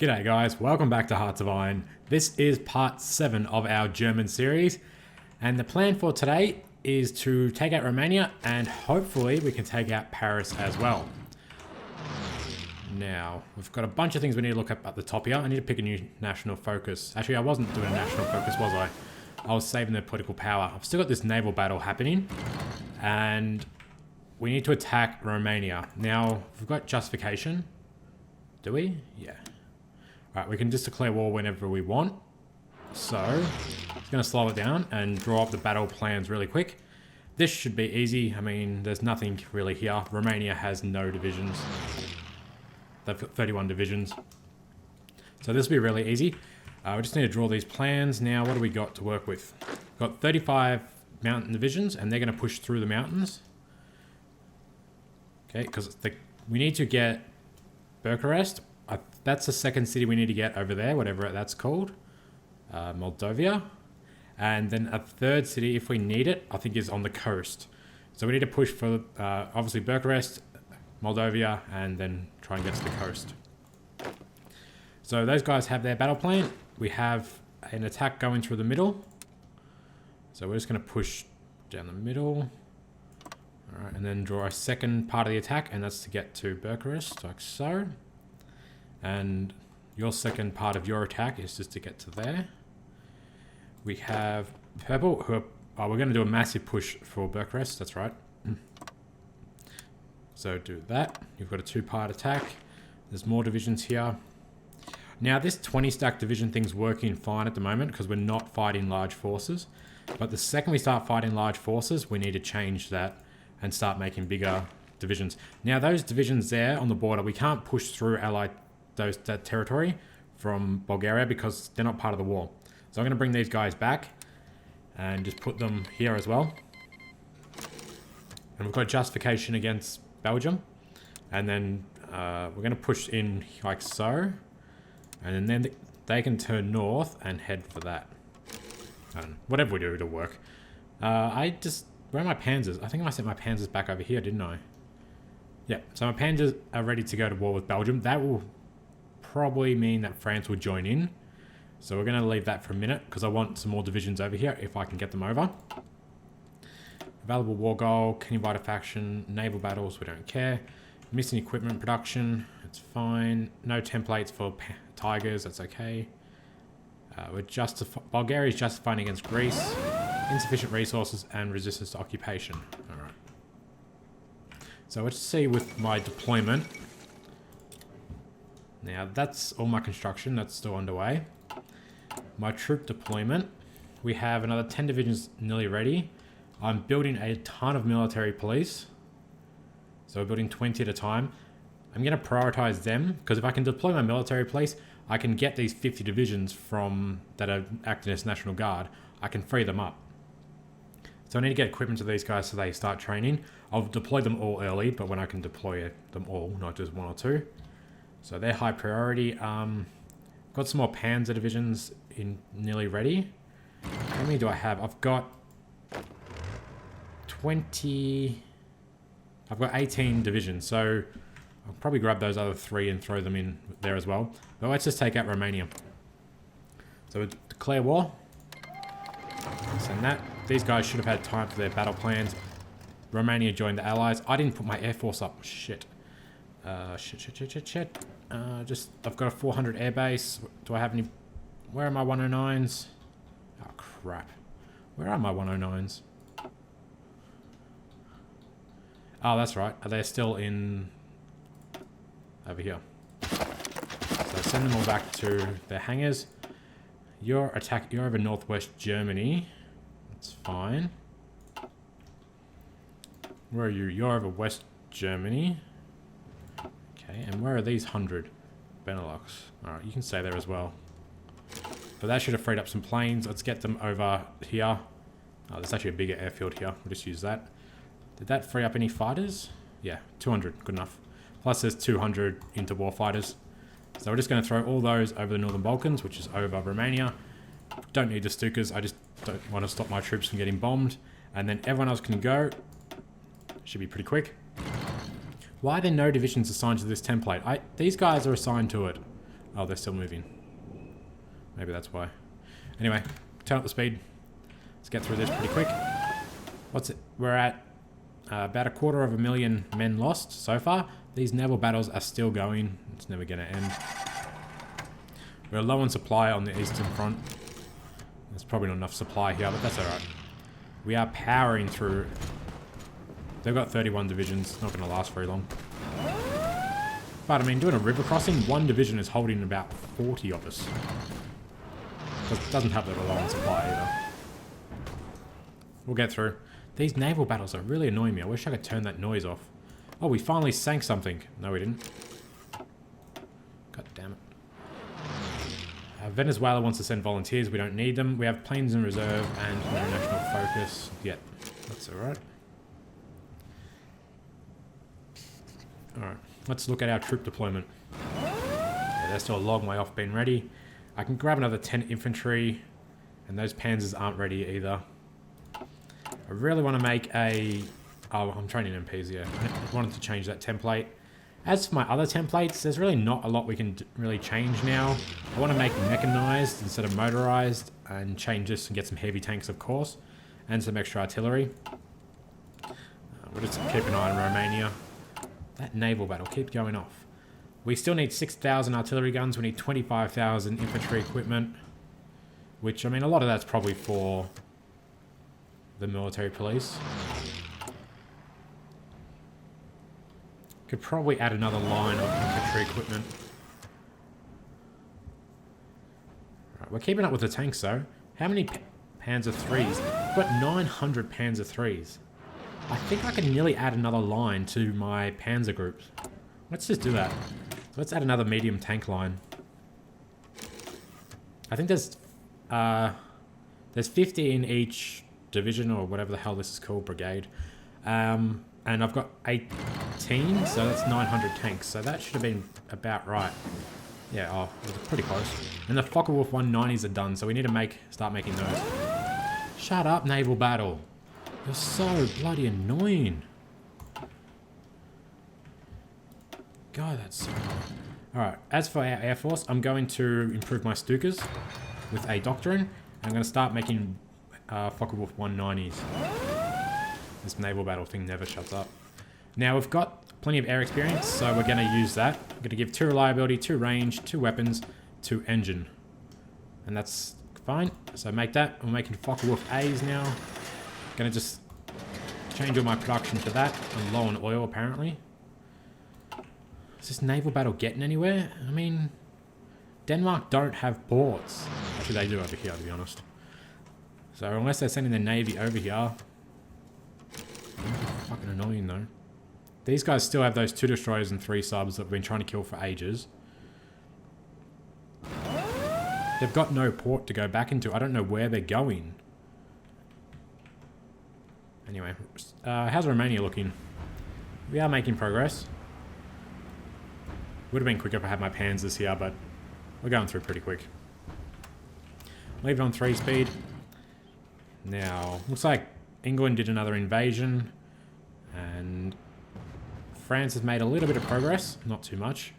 G'day guys, welcome back to Hearts of Iron. This is part 7 of our German series, and the plan for today is to take out Romania and hopefully we can take out Paris as well. Now, we've got a bunch of things we need to look at the top here. I need to pick a new national focus. Actually, I wasn't doing a national focus, was I? I was saving the political power. I've still got this naval battle happening, and we need to attack Romania. Now, we've got justification. Do we? Yeah. Alright, we can just declare war whenever we want. So, it's going to slow it down and draw up the battle plans really quick. This should be easy. I mean, there's nothing really here. Romania has no divisions. They've got 31 divisions. So this will be really easy. We just need to draw these plans. Now, what do we got to work with? We've got 35 mountain divisions, and they're going to push through the mountains. Okay, because we need to get Bucharest. That's the second city we need to get over there, whatever that's called. Moldova. And then a third city, if we need it, I think is on the coast. So we need to push for, obviously, Bucharest, Moldova, and then try and get to the coast. So those guys have their battle plan. We have an attack going through the middle. So we're just going to push down the middle. All right, and then draw a second part of the attack, and that's to get to Bucharest, like so. And your second part of your attack is just to get to there. We have purple, who are, we're going to do a massive push for Bucharest, that's right. So do that. You've got a two-part attack. There's more divisions here. Now this 20-stack division thing's working fine at the moment because we're not fighting large forces. But the second we start fighting large forces, we need to change that and start making bigger divisions. Now those divisions there on the border, we can't push through that territory from Bulgaria because they're not part of the war. So I'm going to bring these guys back and just put them here as well. And we've got justification against Belgium. And then we're going to push in like so. And then they can turn north and head for that. And whatever we do, it'll work. Where are my panzers? I think I sent my panzers back over here, didn't I? Yeah, so my panzers are ready to go to war with Belgium. That will probably mean that France will join in. So we're going to leave that for a minute because I want some more divisions over here if I can get them over. Available war goal, can you invite a faction, naval battles, we don't care. Missing equipment production, it's fine. No templates for tigers, that's okay. Bulgaria is justifying against Greece. Insufficient resources and resistance to occupation. Alright. So let's see with my deployment. Now that's all my construction, that's still underway. My troop deployment, we have another 10 divisions nearly ready. I'm building a ton of military police. So we're building 20 at a time. I'm going to prioritize them because if I can deploy my military police, I can get these 50 divisions that are acting as National Guard. I can free them up. So I need to get equipment to these guys so they start training. I'll deploy them all early, but when I can deploy them all, not just one or two. So they're high priority. Got some more Panzer divisions nearly ready. How many do I have? I've got 20... I've got 18 divisions, so I'll probably grab those other 3 and throw them in there as well. But let's just take out Romania. So we declare war. Send that. These guys should have had time for their battle plans. Romania joined the Allies. I didn't put my air force up. Shit. Shit. I've got a 400 airbase. Do I have any... Where are my 109s? Oh, crap. Where are my 109s? Oh, that's right. They're still in... over here. So send them all back to their hangars. You're over northwest Germany. That's fine. Where are you? You're over West Germany. Okay, and where are these 100? Benelux. Alright, you can stay there as well. But that should have freed up some planes. Let's get them over here. Oh, there's actually a bigger airfield here. We'll just use that. Did that free up any fighters? Yeah, 200. Good enough. Plus there's 200 interwar fighters. So we're just going to throw all those over the Northern Balkans, which is over Romania. Don't need the Stukas. I just don't want to stop my troops from getting bombed. And then everyone else can go. Should be pretty quick. Why are there no divisions assigned to this template? These guys are assigned to it. Oh, they're still moving. Maybe that's why. Anyway, turn up the speed. Let's get through this pretty quick. What's it? We're at about 250,000 men lost so far. These naval battles are still going. It's never going to end. We're low on supply on the Eastern Front. There's probably not enough supply here, but that's alright. We are powering through. They've got 31 divisions. Not going to last very long. But, I mean, doing a river crossing, one division is holding about 40 of us. It doesn't have that low on supply either. We'll get through. These naval battles are really annoying me. I wish I could turn that noise off. Oh, we finally sank something. No, we didn't. God damn it. Venezuela wants to send volunteers. We don't need them. We have planes in reserve and no national focus yet. That's alright. Alright, let's look at our troop deployment. Yeah, they're still a long way off being ready. I can grab another 10 infantry, and those panzers aren't ready either. I really want to make a... Oh, I'm training MPs, yeah. I wanted to change that template. As for my other templates, there's really not a lot we can really change now. I want to make mechanized instead of motorized, and change this and get some heavy tanks, of course, and some extra artillery. We'll just keep an eye on Romania. That naval battle keeps going off. We still need 6,000 artillery guns. We need 25,000 infantry equipment, which, I mean, a lot of that's probably for the military police. Could probably add another line of infantry equipment. Right, we're keeping up with the tanks though. How many Panzer IIIs? We've got 900 Panzer IIIs. I think I can nearly add another line to my Panzer groups. Let's just do that. So let's add another medium tank line. I think there's 50 in each division, or whatever the hell this is called, brigade. And I've got 18, so that's 900 tanks. So that should have been about right. Yeah, oh, it was pretty close. And the Focke-Wulf 190s are done, so we need to start making those. Shut up, naval battle. You're so bloody annoying. God, that's so annoying. Alright, as for our Air Force, I'm going to improve my Stukas with a Doctrine. I'm going to start making Focke-Wulf 190s. This naval battle thing never shuts up. Now, we've got plenty of air experience, so we're going to use that. We're going to give 2 reliability, 2 range, 2 weapons, 2 engine. And that's fine. So make that. We're making Focke-Wulf A's now. Going to just change all my production to that. I'm low on oil, apparently. Is this naval battle getting anywhere? I mean, Denmark don't have ports. Actually, they do over here, to be honest. So unless they're sending their navy over here... Fucking annoying though. These guys still have those 2 destroyers and 3 subs that we've been trying to kill for ages. They've got no port to go back into. I don't know where they're going. Anyway, how's Romania looking? We are making progress. Would have been quicker if I had my Panzers here, but we're going through pretty quick. Leave it on 3 speed. Now, looks like England did another invasion, and France has made a little bit of progress, not too much.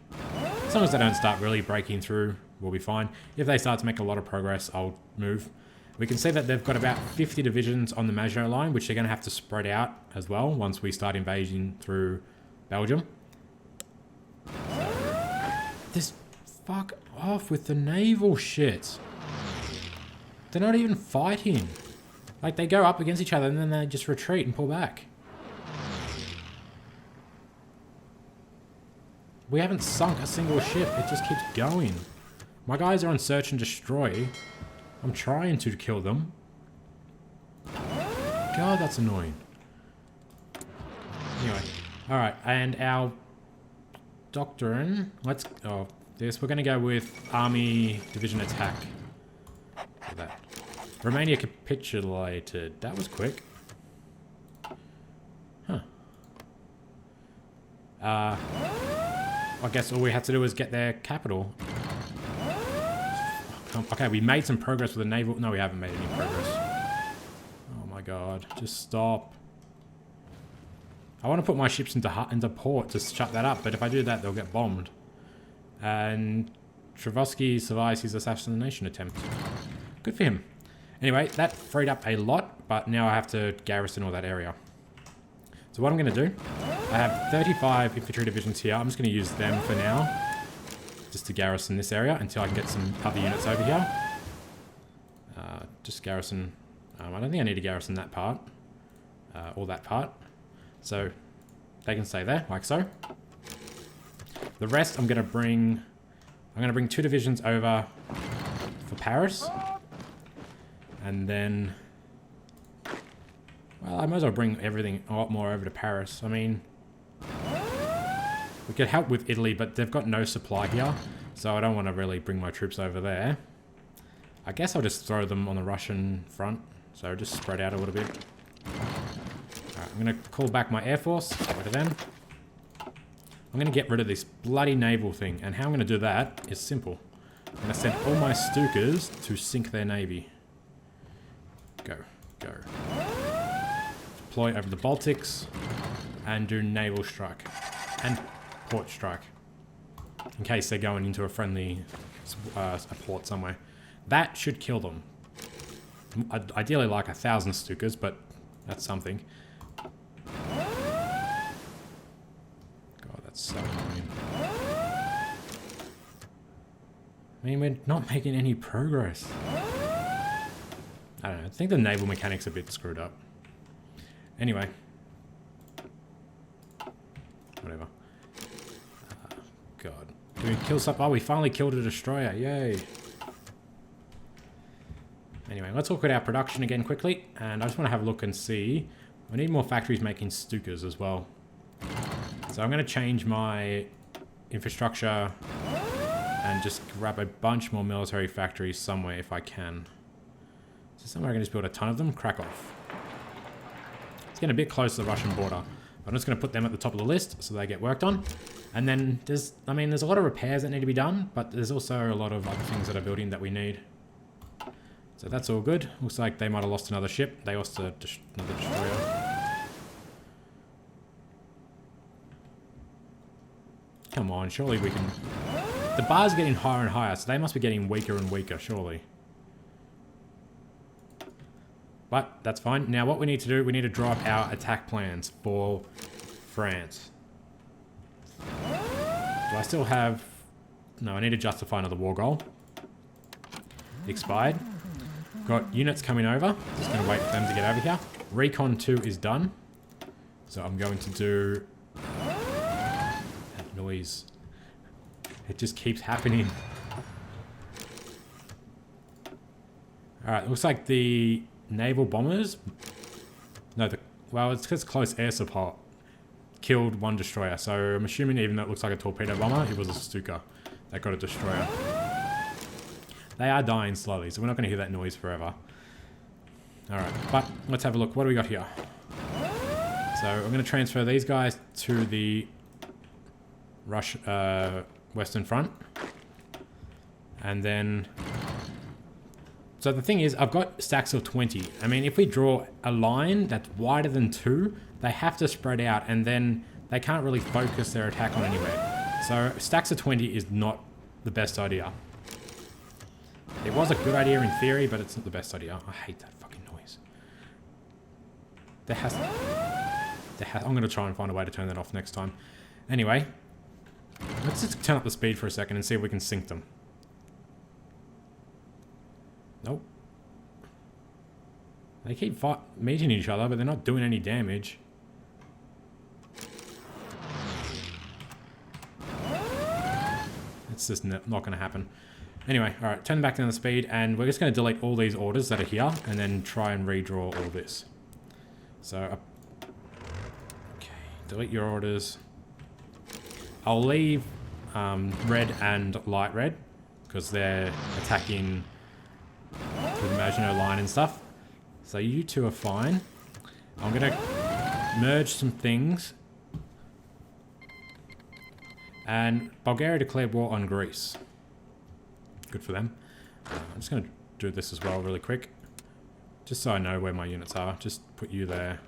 As long as they don't start really breaking through, we'll be fine. If they start to make a lot of progress, I'll move. We can see that they've got about 50 divisions on the Maginot Line, which they're going to have to spread out as well once we start invading through Belgium. This fuck off with the naval shit. They're not even fighting. Like, they go up against each other and then they just retreat and pull back. We haven't sunk a single ship. It just keeps going. My guys are on search and destroy. I'm trying to kill them. God, that's annoying. Anyway. Alright, and our doctrine... Let's... Oh, this. We're going to go with Army Division Attack. Look at that. Romania capitulated. That was quick. Huh. I guess all we had to do was get their capital. Okay, we made some progress with the naval... No, we haven't made any progress. Oh my god. Just stop. I want to put my ships into port to shut that up, but if I do that, they'll get bombed. And Travoski survives his assassination attempt. Good for him. Anyway, that freed up a lot, but now I have to garrison all that area. So what I'm going to do, I have 35 infantry divisions here. I'm just going to use them for now, just to garrison this area until I can get some other units over here. Just garrison, I don't think I need to garrison that part, or that part. So they can stay there, like so. The rest I'm going to bring 2 divisions over for Paris. And then, well, I might as well bring everything a lot more over to Paris. I mean, we could help with Italy, but they've got no supply here. So I don't want to really bring my troops over there. I guess I'll just throw them on the Russian front. So just spread out a little bit. Alright, I'm going to call back my air force. Over to them. I'm going to get rid of this bloody naval thing. And how I'm going to do that is simple. I'm going to send all my Stukas to sink their navy. Go. Deploy over the Baltics. And do naval strike. And port strike. In case they're going into a friendly a port somewhere. That should kill them. I'd ideally like 1,000 Stukas, but that's something. God, that's so annoying. I mean, we're not making any progress. I don't know. I think the naval mechanics are a bit screwed up. Anyway. Whatever. God. Did we kill something? Oh, we finally killed a destroyer. Yay. Anyway, let's look at our production again quickly. And I just want to have a look and see. We need more factories making Stukas as well. So I'm going to change my infrastructure and just grab a bunch more military factories somewhere if I can. So somewhere I can just build a ton of them. Krakow. It's getting a bit close to the Russian border. I'm just going to put them at the top of the list so they get worked on. And then there's a lot of repairs that need to be done, but there's also a lot of other things that are building that we need. So that's all good. Looks like they might have lost another ship. They lost another destroyer. Come on, surely we can... The bar's getting higher and higher, so they must be getting weaker and weaker, surely. But that's fine. Now what we need to do, we need to draw up our attack plans for France. Do I still have... No, I need to justify another war goal. Expired. Got units coming over. Just going to wait for them to get over here. Recon 2 is done. So I'm going to do... That noise. It just keeps happening. Alright, looks like the naval bombers... No, well, it's because close air support killed one destroyer. So I'm assuming even though it looks like a torpedo bomber, it was a Stuka that got a destroyer. They are dying slowly, so we're not going to hear that noise forever. Alright, but let's have a look. What do we got here? So I'm going to transfer these guys to the Western Front. And then... So the thing is, I've got stacks of 20. I mean, if we draw a line that's wider than 2, they have to spread out, and then they can't really focus their attack on anywhere. So stacks of 20 is not the best idea. It was a good idea in theory, but it's not the best idea. I hate that fucking noise. I'm going to try and find a way to turn that off next time. Anyway, let's just turn up the speed for a second and see if we can sink them. Nope. They keep meeting each other, but they're not doing any damage. It's just not going to happen. Anyway, alright, turn back down the speed, and we're just going to delete all these orders that are here, and then try and redraw all this. So, okay, delete your orders. I'll leave red and light red, because they're attacking through the Maginot Line and stuff. So you two are fine. I'm going to merge some things. And Bulgaria declared war on Greece. Good for them. I'm just going to do this as well really quick. Just so I know where my units are. Just put you there.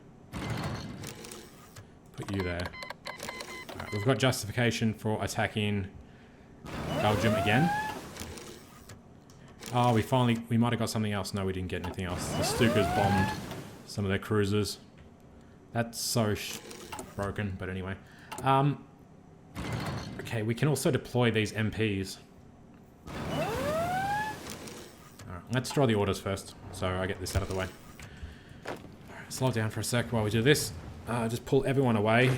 Put you there. Alright, we've got justification for attacking Belgium again. Oh, we might have got something else. No, we didn't get anything else. The Stukas bombed some of their cruisers. That's so broken, but anyway. Okay, we can also deploy these MPs. Alright, let's draw the orders first, so I get this out of the way. Slow down for a sec while we do this. Just pull everyone away,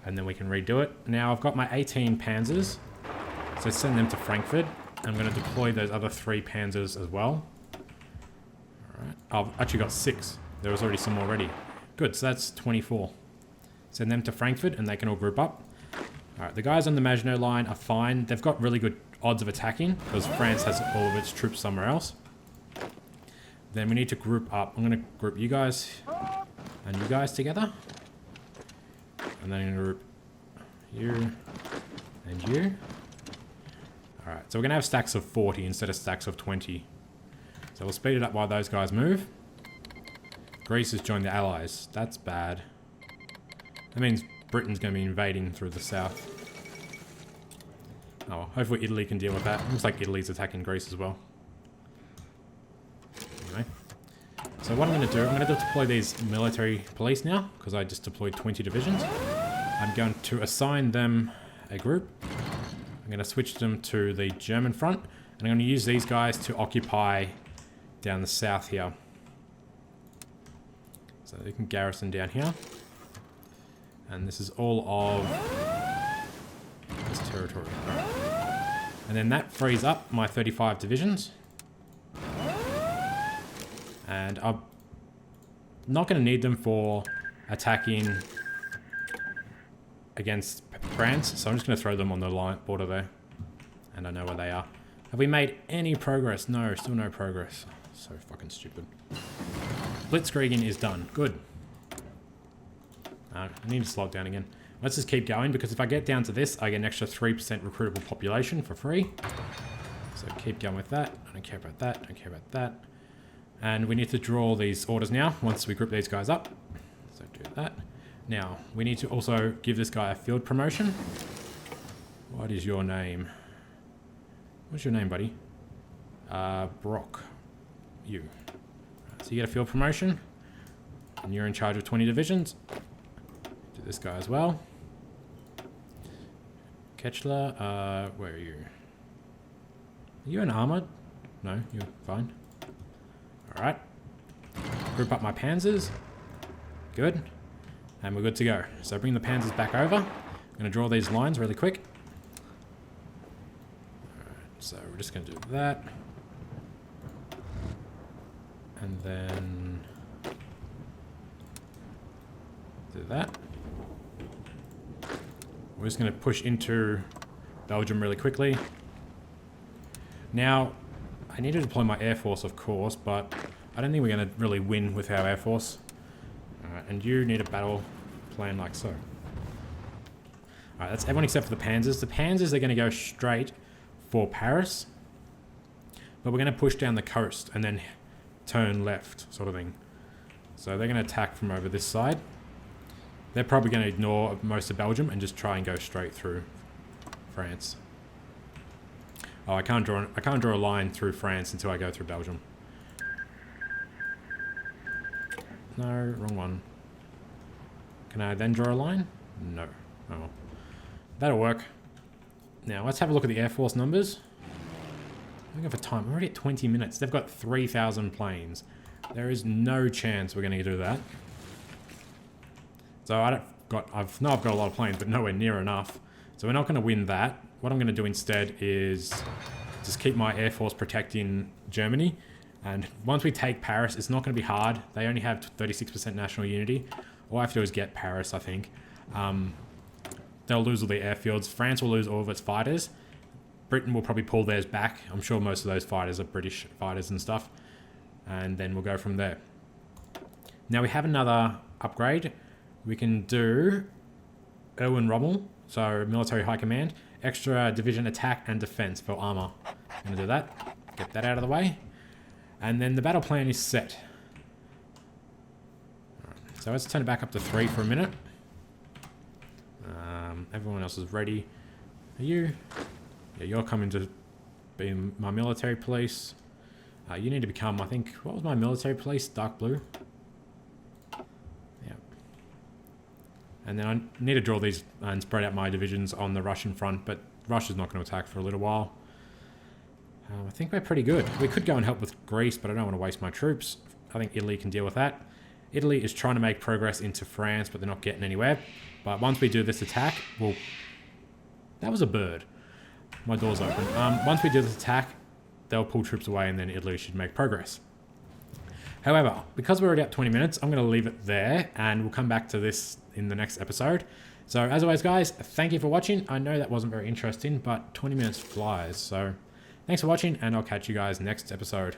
and then we can redo it. Now I've got my 18 panzers, so send them to Frankfurt. I'm going to deploy those other 3 panzers as well. Alright, I've actually got 6. There was already some already. Good, so that's 24. Send them to Frankfurt, and they can all group up. Alright, the guys on the Maginot Line are fine. They've got really good odds of attacking, because France has all of its troops somewhere else. Then we need to group up. I'm going to group you guys and you guys together. And then I'm going to group you and you. Alright, so we're going to have stacks of 40 instead of stacks of 20. So we'll speed it up while those guys move. Greece has joined the Allies. That's bad. That means Britain's going to be invading through the south. Oh, well, hopefully Italy can deal with that. Looks like Italy's attacking Greece as well. Anyway. So what I'm going to do, I'm going to deploy these military police now, because I just deployed 20 divisions. I'm going to assign them a group. I'm going to switch them to the German front, and I'm going to use these guys to occupy down the south here. So they can garrison down here. And this is all of this territory. Right. And then that frees up my 35 divisions. And I'm not going to need them for attacking against France, so I'm just going to throw them on the line border there. And I know where they are. Have we made any progress? No, still no progress. So fucking stupid. Blitzkrieging is done. Good. I need to slow it down again. Let's just keep going, because if I get down to this, I get an extra 3% recruitable population for free. So keep going with that. I don't care about that. I don't care about that. And we need to draw these orders now, once we group these guys up. So do that. Now, we need to also give this guy a field promotion. What is your name? What's your name, buddy? Brock. You. So you get a field promotion. And you're in charge of 20 divisions. Do this guy as well. Ketchler, where are you? Are you an armored? No, you're fine. Alright. Group up my panzers. Good. And we're good to go. So bring the panzers back over. I'm going to draw these lines really quick. Alright, so we're just going to do that. And then do that. We're just going to push into Belgium really quickly. Now, I need to deploy my air force, of course, but I don't think we're going to really win with our air force. Alright, and you need a battle plan like so. Alright, that's everyone except for the panzers. The panzers are going to go straight for Paris, but we're going to push down the coast and then turn left, sort of thing. So they're going to attack from over this side. They're probably going to ignore most of Belgium and just try and go straight through France. Oh, I can't draw a line through France until I go through Belgium. No, wrong one. Can I then draw a line? No. Oh, that'll work. Now let's have a look at the Air Force numbers. I'm looking for time. We're already at 20 minutes. They've got 3,000 planes. There is no chance we're going to do that. So I've got a lot of planes, but nowhere near enough. So we're not going to win that. What I'm going to do instead is just keep my Air Force protecting Germany. And once we take Paris, it's not going to be hard. They only have 36% national unity. All I have to do is get Paris, I think. They'll lose all their airfields. France will lose all of its fighters. Britain will probably pull theirs back. I'm sure most of those fighters are British fighters and stuff. And then we'll go from there. Now we have another upgrade. We can do Erwin Rommel, so military high command, extra division attack and defense for armor. I'm going to do that. Get that out of the way. And then the battle plan is set. Right, so let's turn it back up to 3 for a minute. Everyone else is ready. Are you? Yeah, you're coming to Be my military police. You need to become, I think, what was my military police? Dark blue. Yeah. And then I need to draw these and spread out my divisions on the Russian front, but Russia's not going to attack for a little while. I think we're pretty good. We could go and help with Greece, but I don't want to waste my troops. I think Italy can deal with that. Italy is trying to make progress into France, but they're not getting anywhere. But once we do this attack, well, that was a bird. My door's open. Once we do this attack, they'll pull troops away and then Italy should make progress. However, because we're already at 20 minutes, I'm going to leave it there and we'll come back to this in the next episode. So as always, guys, thank you for watching. I know that wasn't very interesting, but 20 minutes flies. So thanks for watching and I'll catch you guys next episode.